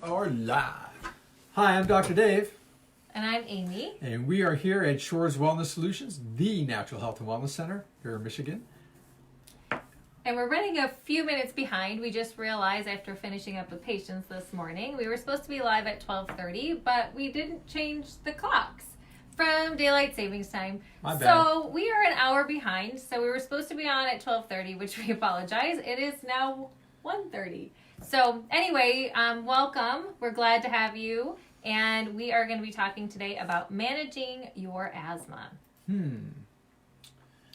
are live. Hi, I'm Dr. Dave. And I'm Amy. And we are here at Shores Wellness Solutions, the Natural Health and Wellness Center here in Michigan. And we're running a few minutes behind. We just realized after finishing up with patients this morning, we were supposed to be live at 12:30, but we didn't change the clocks from daylight savings time. My bad. So we are an hour behind. So we were supposed to be on at 12:30, which we apologize. It is now 1:30. So anyway, welcome. We're glad to have you. And we are going to be talking today about managing your asthma.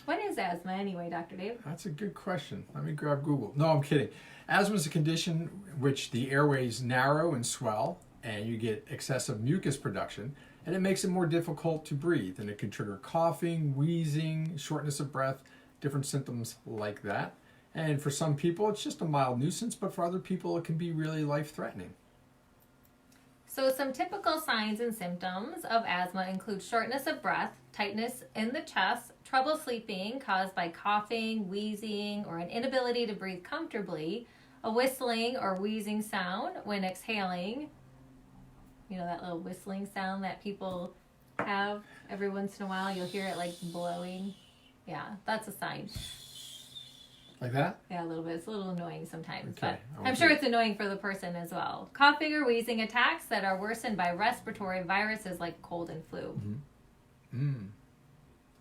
What is asthma anyway, Dr. Dave? That's a good question. Let me grab Google. No, I'm kidding. Asthma is a condition in which the airways narrow and swell, and you get excessive mucus production, and it makes it more difficult to breathe. And it can trigger coughing, wheezing, shortness of breath, different symptoms like that. And for some people, it's just a mild nuisance, but for other people, it can be really life-threatening. So some typical signs and symptoms of asthma include shortness of breath, tightness in the chest, trouble sleeping caused by coughing, wheezing, or an inability to breathe comfortably, a whistling or wheezing sound when exhaling. You know, that little whistling sound that people have every once in a while. You'll hear it like blowing. Yeah, that's a sign. Like that? Yeah, a little bit. It's a little annoying sometimes, Okay, but I'm sure it's annoying for the person as well. Coughing or wheezing attacks that are worsened by respiratory viruses like cold and flu.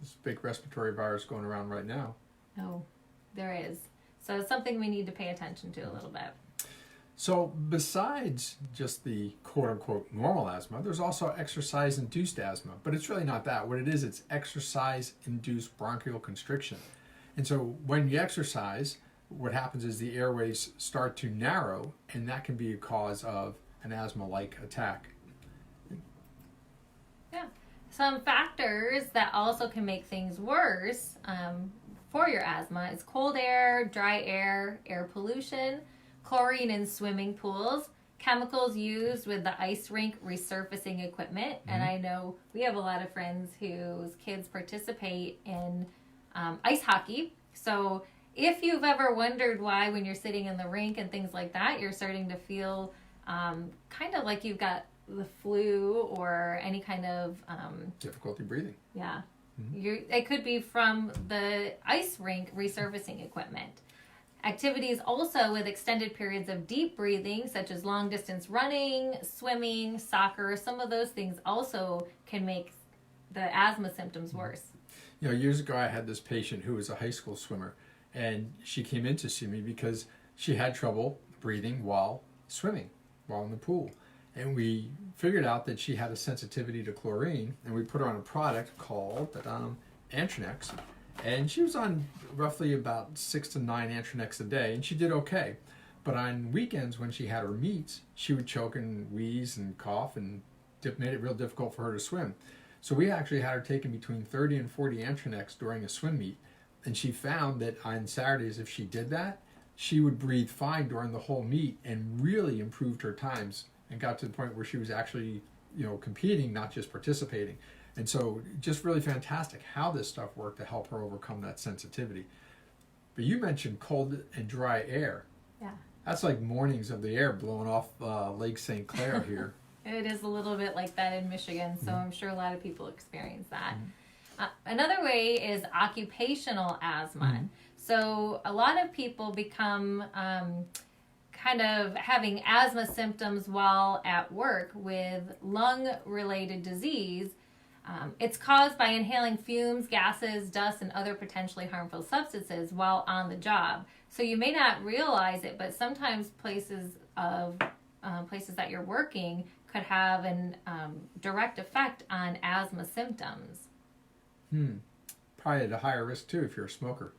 This big respiratory virus going around right now. Oh, there is. So it's something we need to pay attention to a little bit. So besides just the quote-unquote normal asthma, there's also exercise-induced asthma. But it's really not that. What it is, it's exercise-induced bronchial constriction. And so when you exercise, what happens is the airways start to narrow, and that can be a cause of an asthma-like attack. Yeah. Some factors that also can make things worse for your asthma is cold air, dry air, air pollution, chlorine in swimming pools, chemicals used with the ice rink resurfacing equipment. And I know we have a lot of friends whose kids participate in ice hockey. So if you've ever wondered why when you're sitting in the rink and things like that, you're starting to feel kind of like you've got the flu or any kind of Difficulty breathing. Yeah. It could be from the ice rink resurfacing equipment. Activities also with extended periods of deep breathing, such as long distance running, swimming, soccer, some of those things also can make the asthma symptoms worse. You know, years ago I had this patient who was a high school swimmer, and she came in to see me because she had trouble breathing while swimming, while in the pool. And we figured out that she had a sensitivity to chlorine, and we put her on a product called Antranex. And she was on roughly about 6 to 9 Antranex a day, and she did okay. But on weekends when she had her meets, she would choke and wheeze and cough, and made it real difficult for her to swim. So we actually had her taking between 30 and 40 Antranex during a swim meet, and she found that on Saturdays, if she did that, she would breathe fine during the whole meet and really improved her times and got to the point where she was actually, competing, not just participating. And so just really fantastic how this stuff worked to help her overcome that sensitivity. But you mentioned cold and dry air. Yeah. That's like mornings of the air blowing off Lake St. Clair here. It is a little bit like that in Michigan, so I'm sure a lot of people experience that. Another way is occupational asthma. So a lot of people become kind of having asthma symptoms while at work with lung-related disease. It's caused by inhaling fumes, gases, dust, and other potentially harmful substances while on the job. So you may not realize it, but sometimes places that you're working could have an direct effect on asthma symptoms. Probably at a higher risk too if you're a smoker.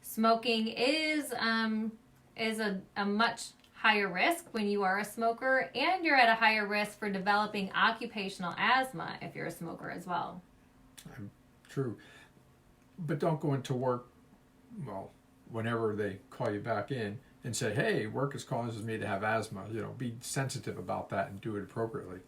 Smoking is a much higher risk when you are a smoker, and you're at a higher risk for developing occupational asthma if you're a smoker as well. True. But don't go into work, whenever they call you back in and say, hey, work is causing me to have asthma. Be sensitive about that and do it appropriately.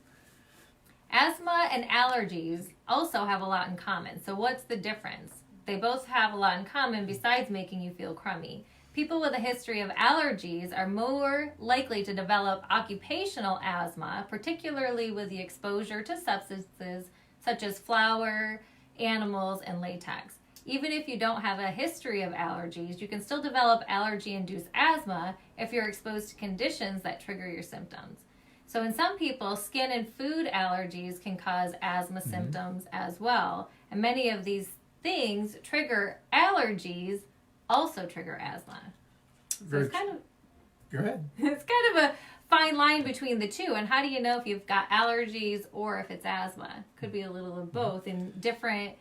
Asthma and allergies also have a lot in common. So what's the difference? They both have a lot in common besides making you feel crummy. People with a history of allergies are more likely to develop occupational asthma, particularly with the exposure to substances such as flour, animals, and latex. Even if you don't have a history of allergies, you can still develop allergy-induced asthma if you're exposed to conditions that trigger your symptoms. So in some people, skin and food allergies can cause asthma symptoms as well. And many of these things trigger allergies, also trigger asthma. So it's kind of, go ahead. It's kind of a fine line between the two. And how do you know if you've got allergies or if it's asthma? Could be a little of both. And different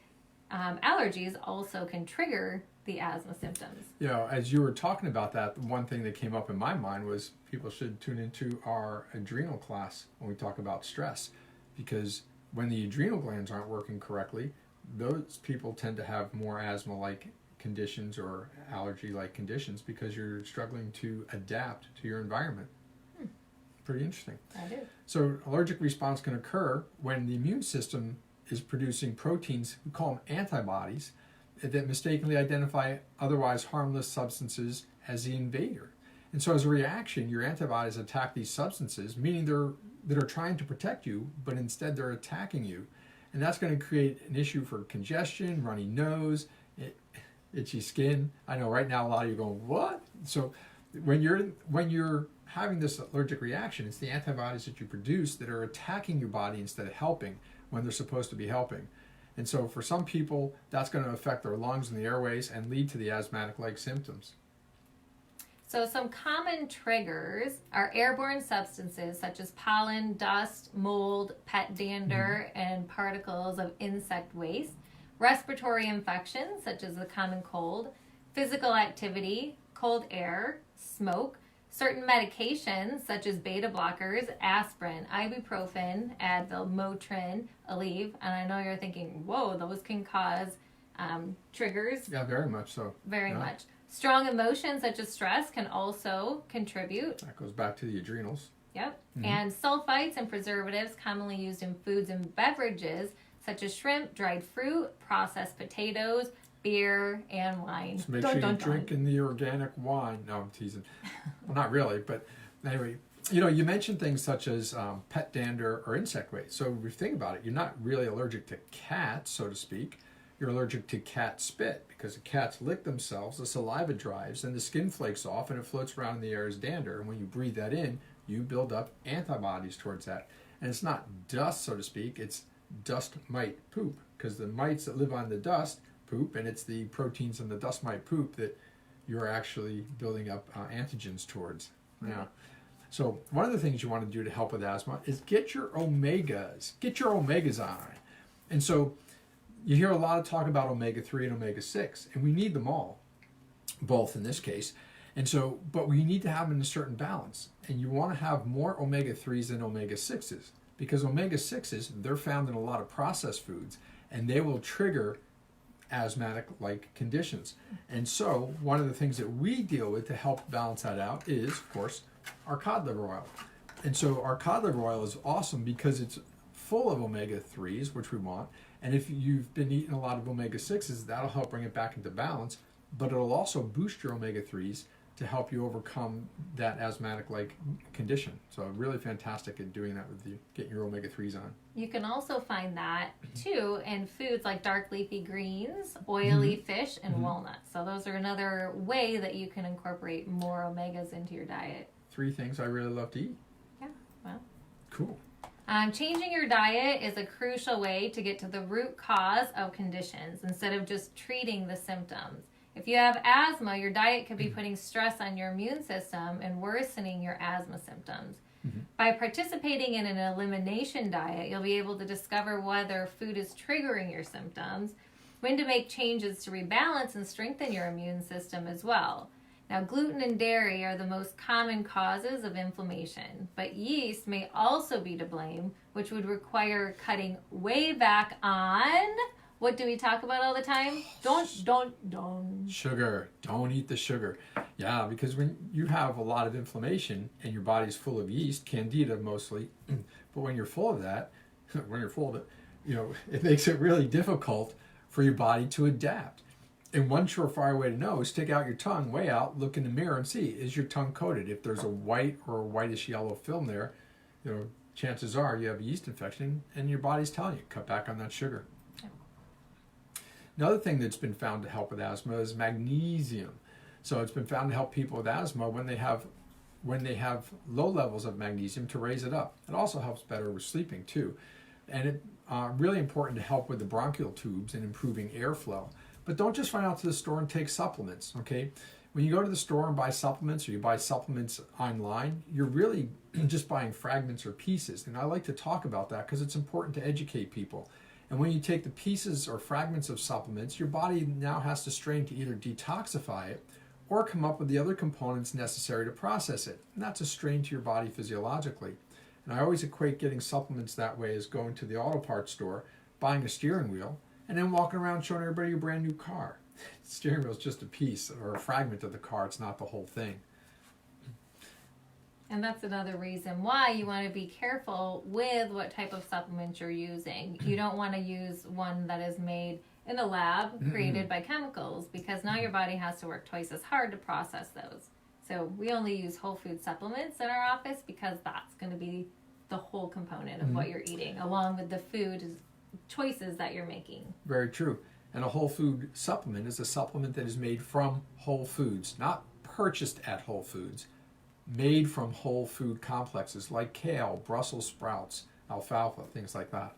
allergies also can trigger the asthma symptoms. You know, as you were talking about that, the one thing that came up in my mind was people should tune into our adrenal class when we talk about stress, because when the adrenal glands aren't working correctly, those people tend to have more asthma-like conditions or allergy-like conditions because you're struggling to adapt to your environment. Pretty interesting. That is. So allergic response can occur when the immune system is producing proteins, we call them antibodies, that mistakenly identify otherwise harmless substances as the invader. And so as a reaction, your antibodies attack these substances, meaning they're trying to protect you, but instead they're attacking you. And that's going to create an issue for congestion, runny nose, itchy skin. I know right now a lot of you are going, what? So when you're having this allergic reaction, it's the antibodies that you produce that are attacking your body instead of helping when they're supposed to be helping. And so for some people, that's going to affect their lungs and the airways and lead to the asthmatic-like symptoms. So some common triggers are airborne substances such as pollen, dust, mold, pet dander, and particles of insect waste, respiratory infections such as the common cold, physical activity, cold air, smoke, certain medications such as beta blockers, aspirin, ibuprofen, Advil, Motrin, Aleve, and I know you're thinking, whoa, those can cause triggers. Yeah, very much so. Very Yeah. much. Strong emotions such as stress can also contribute. That goes back to the adrenals. Yep. And sulfites and preservatives commonly used in foods and beverages such as shrimp, dried fruit, processed potatoes, beer, and wine. Just make sure you're drinking the organic wine. No, I'm teasing. Well, not really, but anyway, you know, you mentioned things such as pet dander or insect waste. So if you think about it, you're not really allergic to cats, so to speak. You're allergic to cat spit because the cats lick themselves, the saliva dries, and the skin flakes off, and it floats around in the air as dander. And when you breathe that in, you build up antibodies towards that. And it's not dust, so to speak. It's dust mite poop, because the mites that live on the dust poop, and it's the proteins in the dust mite poop that you're actually building up antigens towards. Yeah. So one of the things you want to do to help with asthma is get your omegas. Get your omegas on. And so you hear a lot of talk about omega-3 and omega-6, and we need them all, both in this case. And so, but we need to have them in a certain balance. And you want to have more omega-3s than omega-6s, because omega-6s, they're found in a lot of processed foods, and they will trigger asthmatic-like conditions. And so one of the things that we deal with to help balance that out is, of course, our cod liver oil. And so our cod liver oil is awesome because it's full of omega-3s, which we want. And if you've been eating a lot of omega-6s, that'll help bring it back into balance. But it'll also boost your omega-3s to help you overcome that asthmatic-like condition. So really fantastic at doing that with you, getting your omega-3s on. You can also find that, too, in foods like dark leafy greens, oily fish, and walnuts. So those are another way that you can incorporate more omegas into your diet. 3 things I really love to eat. Yeah, well. Cool. Changing your diet is a crucial way to get to the root cause of conditions instead of just treating the symptoms. If you have asthma, your diet could be putting stress on your immune system and worsening your asthma symptoms. By participating in an elimination diet, you'll be able to discover whether food is triggering your symptoms, when to make changes to rebalance and strengthen your immune system as well. Now, gluten and dairy are the most common causes of inflammation, but yeast may also be to blame, which would require cutting way back on, what do we talk about all the time? Don't. Sugar. Don't eat the sugar. Yeah, because when you have a lot of inflammation and your body's full of yeast, candida mostly, but when you're full of that, you know, it makes it really difficult for your body to adapt. And one surefire way to know is stick out your tongue way out, look in the mirror and see, is your tongue coated? If there's a white or a whitish yellow film there, chances are you have a yeast infection and your body's telling you, cut back on that sugar. Another thing that's been found to help with asthma is magnesium. So it's been found to help people with asthma when they have low levels of magnesium to raise it up. It also helps better with sleeping too. And it's really important to help with the bronchial tubes and improving airflow. But don't just run out to the store and take supplements, okay? When you go to the store and buy supplements, or you buy supplements online, you're really just buying fragments or pieces. And I like to talk about that because it's important to educate people. And when you take the pieces or fragments of supplements, your body now has to strain to either detoxify it or come up with the other components necessary to process it. And that's a strain to your body physiologically. And I always equate getting supplements that way as going to the auto parts store, buying a steering wheel, and then walking around showing everybody your brand new car. The steering wheel is just a piece or a fragment of the car. It's not the whole thing. And that's another reason why you want to be careful with what type of supplements you're using. You don't want to use one that is made in a lab, created by chemicals, because now your body has to work twice as hard to process those. So we only use whole food supplements in our office because that's going to be the whole component of what you're eating, along with the food choices that you're making. Very true. And a whole food supplement is a supplement that is made from whole foods, not purchased at Whole Foods, made from whole food complexes like kale, Brussels sprouts, alfalfa, things like that.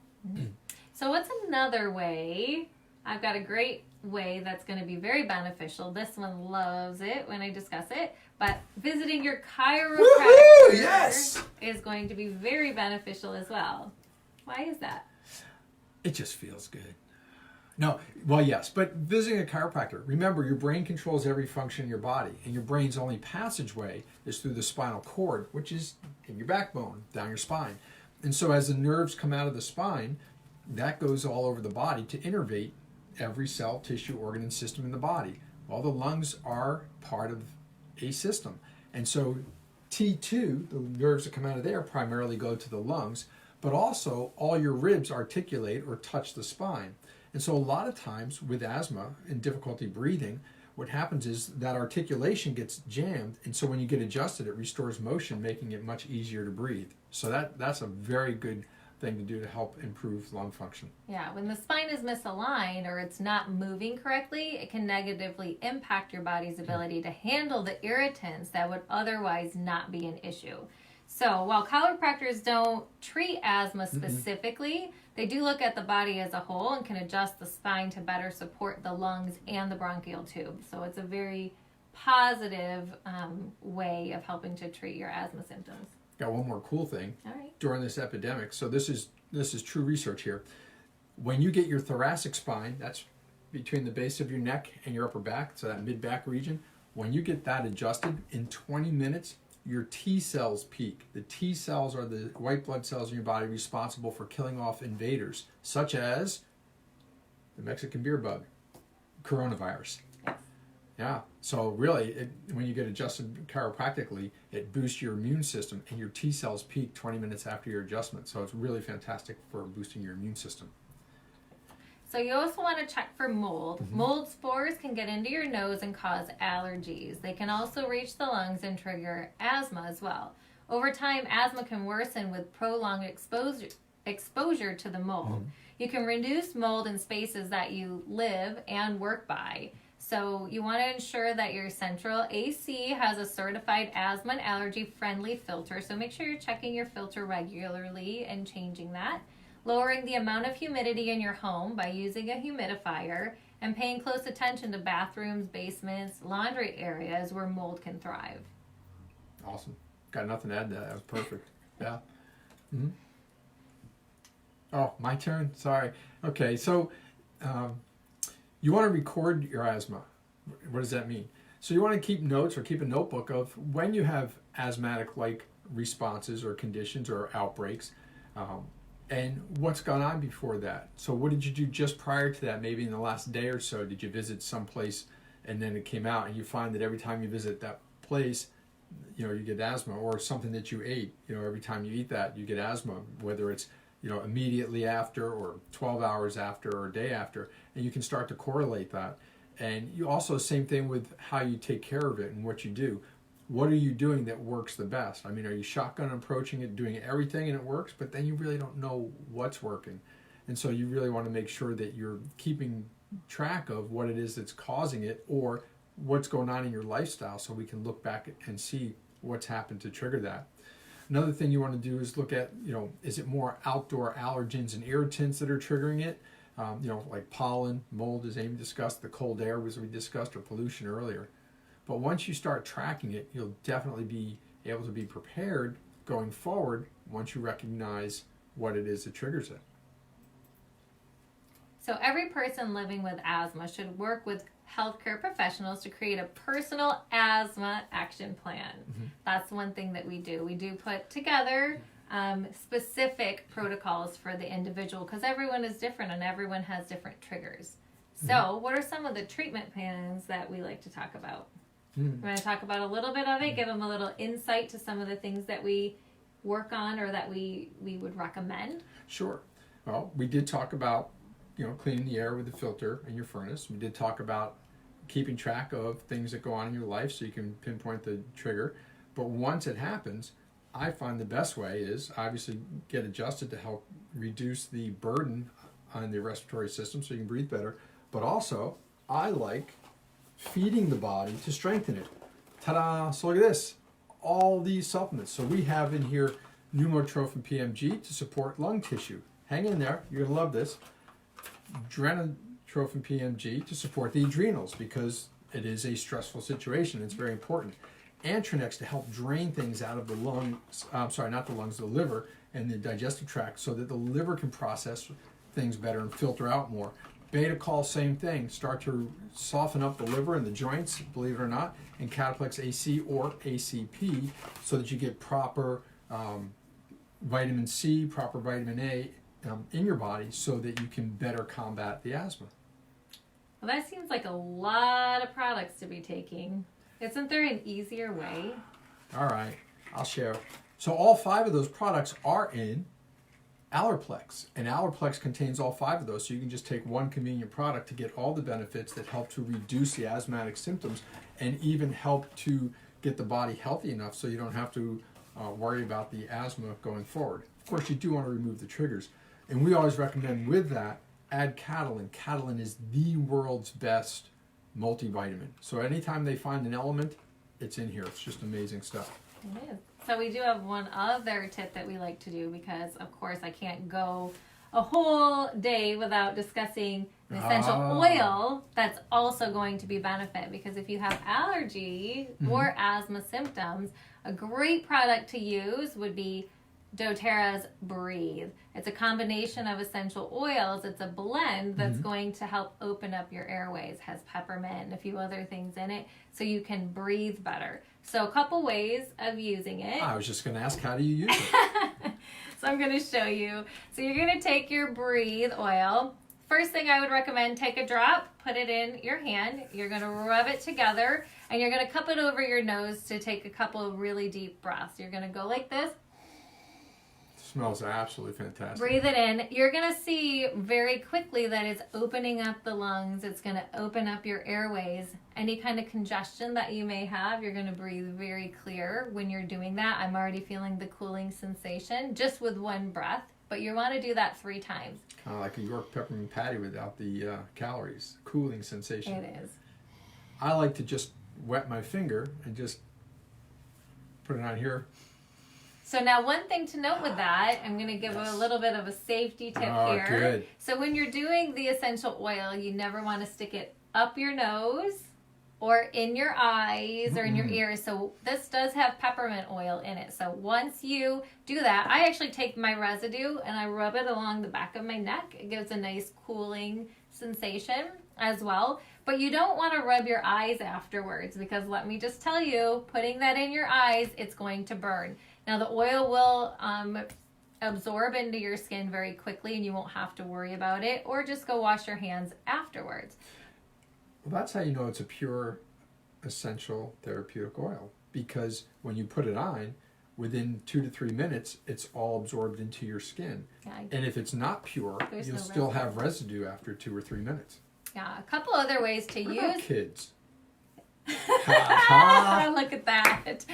So what's another way? I've got a great way that's going to be very beneficial. This one loves it when I discuss it. But visiting your chiropractor is going to be very beneficial as well. Why is that? It just feels good. No, well, yes, but visiting a chiropractor, remember your brain controls every function in your body, and your brain's only passageway is through the spinal cord, which is in your backbone, down your spine. And so as the nerves come out of the spine, that goes all over the body to innervate every cell, tissue, organ, and system in the body. Well, the lungs are part of a system. And so T2, the nerves that come out of there, primarily go to the lungs, but also all your ribs articulate or touch the spine. And so a lot of times with asthma and difficulty breathing, what happens is that articulation gets jammed, and so when you get adjusted, it restores motion, making it much easier to breathe. So that's a very good thing to do to help improve lung function. Yeah, when the spine is misaligned or it's not moving correctly, it can negatively impact your body's ability to handle the irritants that would otherwise not be an issue. So while chiropractors don't treat asthma specifically, they do look at the body as a whole and can adjust the spine to better support the lungs and the bronchial tube. So it's a very positive way of helping to treat your asthma symptoms. Got one more cool thing. All right. During this epidemic. So this is true research here. When you get your thoracic spine, that's between the base of your neck and your upper back, so that mid-back region, when you get that adjusted in 20 minutes, your T cells peak. The T cells are the white blood cells in your body responsible for killing off invaders, such as the Mexican beer bug, coronavirus. Yeah, so really, when you get adjusted chiropractically, it boosts your immune system, and your T cells peak 20 minutes after your adjustment. So it's really fantastic for boosting your immune system. So you also want to check for mold. Mold spores can get into your nose and cause allergies. They can also reach the lungs and trigger asthma as well. Over time, asthma can worsen with prolonged exposure to the mold. You can reduce mold in spaces that you live and work by. So you want to ensure that your central AC has a certified asthma and allergy-friendly filter. So make sure you're checking your filter regularly and changing that. Lowering the amount of humidity in your home by using a humidifier, and paying close attention to bathrooms, basements, laundry areas where mold can thrive. Awesome. Got nothing to add to that. That was perfect. Yeah. Oh, my turn? Sorry. Okay, so you want to record your asthma. What does that mean? So you want to keep notes or keep a notebook of when you have asthmatic-like responses or conditions or outbreaks, and what's gone on before that. So what did you do just prior to that? Maybe in the last day or so, did you visit someplace and then it came out, and you find that every time you visit that place, you get asthma, or something that you ate, every time you eat that, you get asthma, whether it's, immediately after or 12 hours after or a day after, and you can start to correlate that. And you also, same thing with how you take care of it and what you do. What are you doing that works the best? I mean, are you shotgun approaching it, doing everything and it works, but then you really don't know what's working. And so you really want to make sure that you're keeping track of what it is that's causing it, or what's going on in your lifestyle, so we can look back and see what's happened to trigger that. Another thing you want to do is look at, is it more outdoor allergens and irritants that are triggering it? Like pollen, mold, as Amy discussed, the cold air, as we discussed, or pollution earlier. But once you start tracking it, you'll definitely be able to be prepared going forward once you recognize what it is that triggers it. So every person living with asthma should work with healthcare professionals to create a personal asthma action plan. Mm-hmm. That's one thing that we do. We do put together specific protocols for the individual, because everyone is different and everyone has different triggers. So mm-hmm. what are some of the treatment plans that we like to talk about? Mm. We're going to talk about a little bit of it, give them a little insight to some of the things that we work on or that we would recommend. Sure. Well, we did talk about cleaning the air with the filter in your furnace. We did talk about keeping track of things that go on in your life so you can pinpoint the trigger. But once it happens, I find the best way is obviously get adjusted to help reduce the burden on the respiratory system so you can breathe better. But also, I like feeding the body to strengthen it. Ta-da! So look at this. All these supplements. So we have in here pneumotrophin PMG to support lung tissue. Hang in there. You're going to love this. Adrenotrophin PMG to support the adrenals, because it is a stressful situation. It's very important. Antronex to help drain things out of the lungs, the liver and the digestive tract, so that the liver can process things better and filter out more. Beta-col, same thing, start to soften up the liver and the joints, believe it or not, and Cataplex AC or ACP, so that you get proper vitamin C, proper vitamin A in your body, so that you can better combat the asthma. Well, that seems like a lot of products to be taking. Isn't there an easier way? All right, I'll share. So all 5 of those products are in Allerplex, and Allerplex contains all 5 of those, so you can just take one convenient product to get all the benefits that help to reduce the asthmatic symptoms and even help to get the body healthy enough so you don't have to worry about the asthma going forward. Of course, you do want to remove the triggers, and we always recommend with that, add Catalin. Catalin is the world's best multivitamin. So anytime they find an element, it's in here. It's just amazing stuff. It is. So we do have one other tip that we like to do, because of course I can't go a whole day without discussing an essential oil that's also going to be benefit, because if you have allergy or asthma symptoms, a great product to use would be doTERRA's Breathe. It's a combination of essential oils. It's a blend that's going to help open up your airways. Has peppermint and a few other things in it, so you can breathe better. So a couple ways of using it. I was just going to ask, how do you use it? So I'm going to show you. So you're going to take your Breathe oil. First thing I would recommend, take a drop, put it in your hand. You're going to rub it together, and you're going to cup it over your nose to take a couple of really deep breaths. You're going to go like this. Smells absolutely fantastic. Breathe it in. You're going to see very quickly that it's opening up the lungs. It's going to open up your airways. Any kind of congestion that you may have, you're going to breathe very clear when you're doing that. I'm already feeling the cooling sensation just with one breath, but you want to do that 3 times. Kind of like a York peppermint patty without the calories. Cooling sensation. It is. I like to just wet my finger and just put it on here. So now one thing to note with that, I'm going to give a little bit of a safety tip here. Good. So when you're doing the essential oil, you never want to stick it up your nose or in your eyes or in your ears. So this does have peppermint oil in it. So once you do that, I actually take my residue and I rub it along the back of my neck. It gives a nice cooling sensation as well. But you don't want to rub your eyes afterwards, because let me just tell you, putting that in your eyes, it's going to burn. Now the oil will absorb into your skin very quickly, and you won't have to worry about it, or just go wash your hands afterwards. Well, that's how you know it's a pure essential therapeutic oil, because when you put it on, within 2 to 3 minutes, it's all absorbed into your skin. Yeah, and if it's not pure, you'll still have residue after 2 or 3 minutes. Yeah, a couple other ways to What use. about kids? Look at that.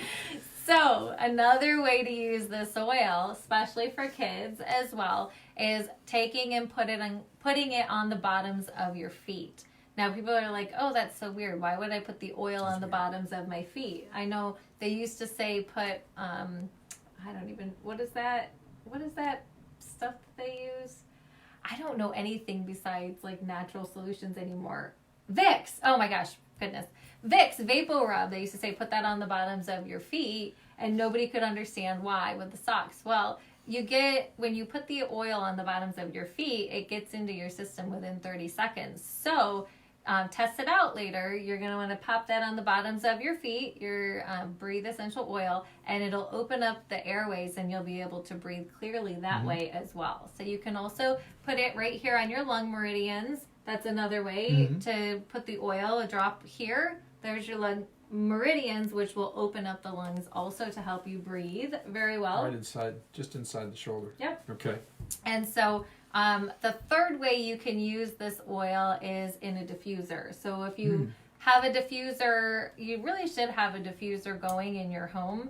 So another way to use this oil, especially for kids as well, is taking and putting it on the bottoms of your feet. Now people are like, oh, that's so weird. Why would I put the oil on the bottoms of my feet? I know they used to say put, what is that? What is that stuff that they use? I don't know anything besides like natural solutions anymore. Vicks. Oh my gosh, goodness. Vicks, Vapor Rub. They used to say put that on the bottoms of your feet, and nobody could understand why with the socks. Well, when you put the oil on the bottoms of your feet, it gets into your system within 30 seconds. So test it out later. You're going to want to pop that on the bottoms of your feet, your Breathe Essential Oil, and it'll open up the airways and you'll be able to breathe clearly that way as well. So you can also put it right here on your lung meridians. That's another way to put the oil, a drop here. There's your lung meridians, which will open up the lungs also to help you breathe very well. Right inside, just inside the shoulder. Yep. Okay. And so the third way you can use this oil is in a diffuser. So if you have a diffuser, you really should have a diffuser going in your home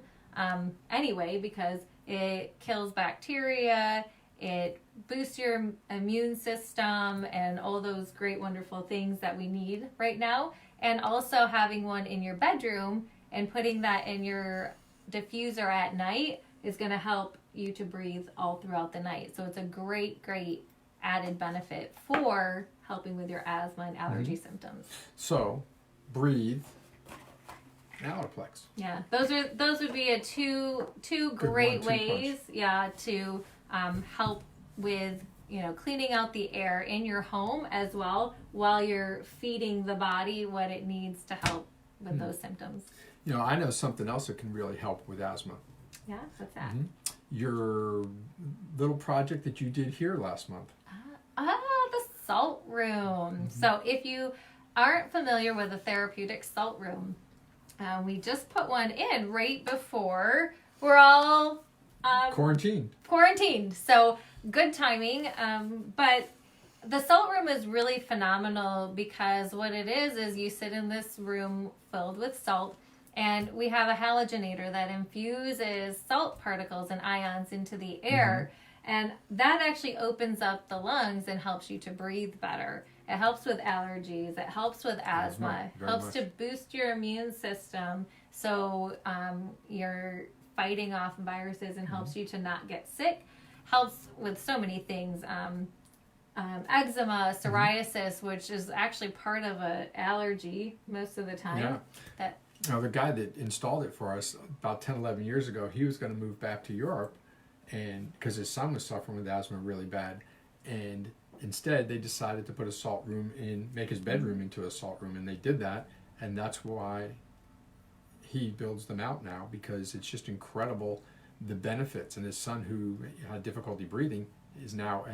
anyway, because it kills bacteria, it boosts your immune system, and all those great, wonderful things that we need right now. And also having one in your bedroom and putting that in your diffuser at night is going to help you to breathe all throughout the night. So it's a great, great added benefit for helping with your asthma and allergy symptoms. So, breathe, Alaplex. Yeah, those would be two great ways, to help with cleaning out the air in your home as well, while you're feeding the body what it needs to help with those symptoms. I know something else that can really help with asthma. Yeah, what's that? Your little project that you did here last month. The salt room. So if you aren't familiar with a therapeutic salt room, we just put one in right before we're all quarantined. So good timing. But the salt room is really phenomenal because what it is you sit in this room filled with salt, and we have a halogenator that infuses salt particles and ions into the air. And that actually opens up the lungs and helps you to breathe better. It helps with allergies. It helps with asthma. It helps to boost your immune system so you're fighting off viruses and helps you to not get sick. Helps with so many things. Eczema, psoriasis, which is actually part of an allergy most of the time. Yeah. The guy that installed it for us about 10, 11 years ago, he was going to move back to Europe, and because his son was suffering with asthma really bad, and instead they decided to put a salt room make his bedroom into a salt room, and they did that, and that's why he builds them out now, because it's just incredible the benefits. And his son, who had difficulty breathing, is now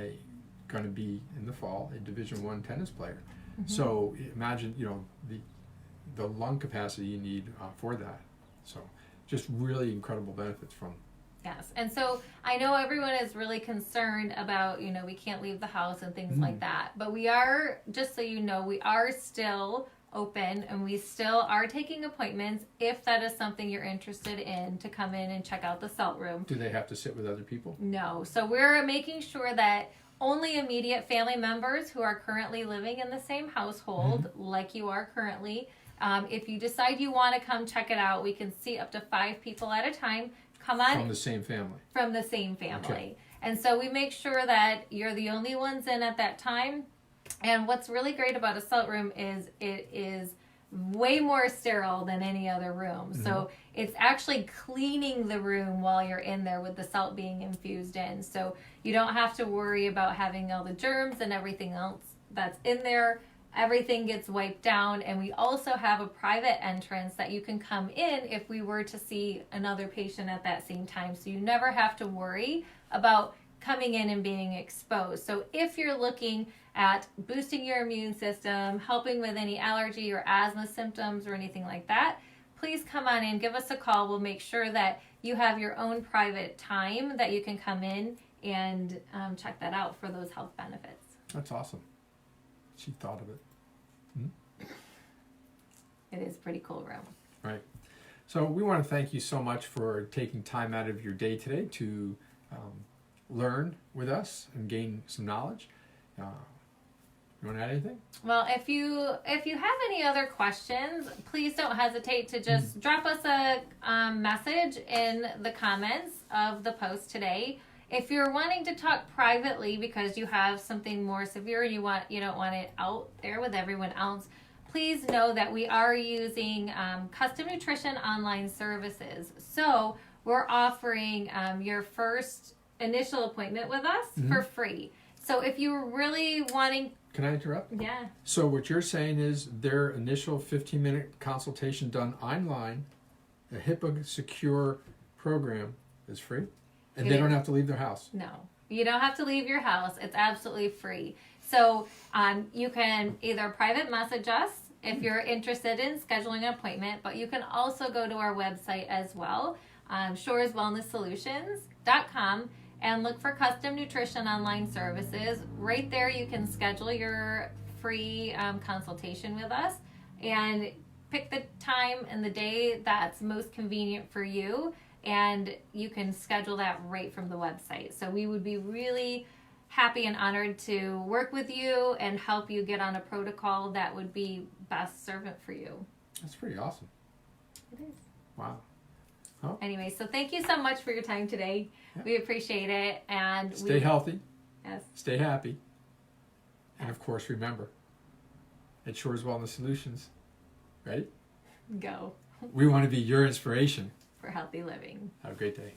going to be in the fall a Division I tennis player. So imagine the lung capacity you need for that. So just really incredible benefits from. Yes. And so I know everyone is really concerned about, we can't leave the house and things like that. But we are, just so you know, we are still open and we still are taking appointments if that is something you're interested in, to come in and check out the salt room. Do they have to sit with other people? No. So we're making sure that only immediate family members who are currently living in the same household, like you are currently, if you decide you want to come check it out, we can see up to 5 people at a time. Come on. From the same family. From the same family. Okay. And so we make sure that you're the only ones in at that time. And what's really great about a salt room is it is way more sterile than any other room. So it's actually cleaning the room while you're in there with the salt being infused in. So you don't have to worry about having all the germs and everything else that's in there. Everything gets wiped down, and we also have a private entrance that you can come in if we were to see another patient at that same time. So you never have to worry about coming in and being exposed. So if you're looking at boosting your immune system, helping with any allergy or asthma symptoms or anything like that, please come on in, give us a call. We'll make sure that you have your own private time that you can come in and check that out for those health benefits. That's awesome. She thought of it. It is a pretty cool room. Right. So we want to thank you so much for taking time out of your day today to learn with us and gain some knowledge. You want to add anything? Well, if you have any other questions, please don't hesitate to just drop us a message in the comments of the post today. If you're wanting to talk privately because you have something more severe and you don't want it out there with everyone else, please know that we are using Custom Nutrition online services. So we're offering your first initial appointment with us for free. So if you're really wanting... Can I interrupt? Yeah. So what you're saying is their initial 15-minute consultation done online, a HIPAA secure program is free? And they don't have to leave their house? No. You don't have to leave your house. It's absolutely free. So you can either private message us if you're interested in scheduling an appointment, but you can also go to our website as well, shoreswellnesssolutions.com, and look for Custom Nutrition Online Services. Right there you can schedule your free consultation with us and pick the time and the day that's most convenient for you, and you can schedule that right from the website. So we would be really happy and honored to work with you and help you get on a protocol that would be best servant for you. That's pretty awesome. It is. Wow. Anyway, so thank you so much for your time today. Yeah. We appreciate it. And stay healthy. Yes. Stay happy. And of course, remember, at Shores Wellness Solutions, ready? Go. We want to be your inspiration For healthy living. Have a great day.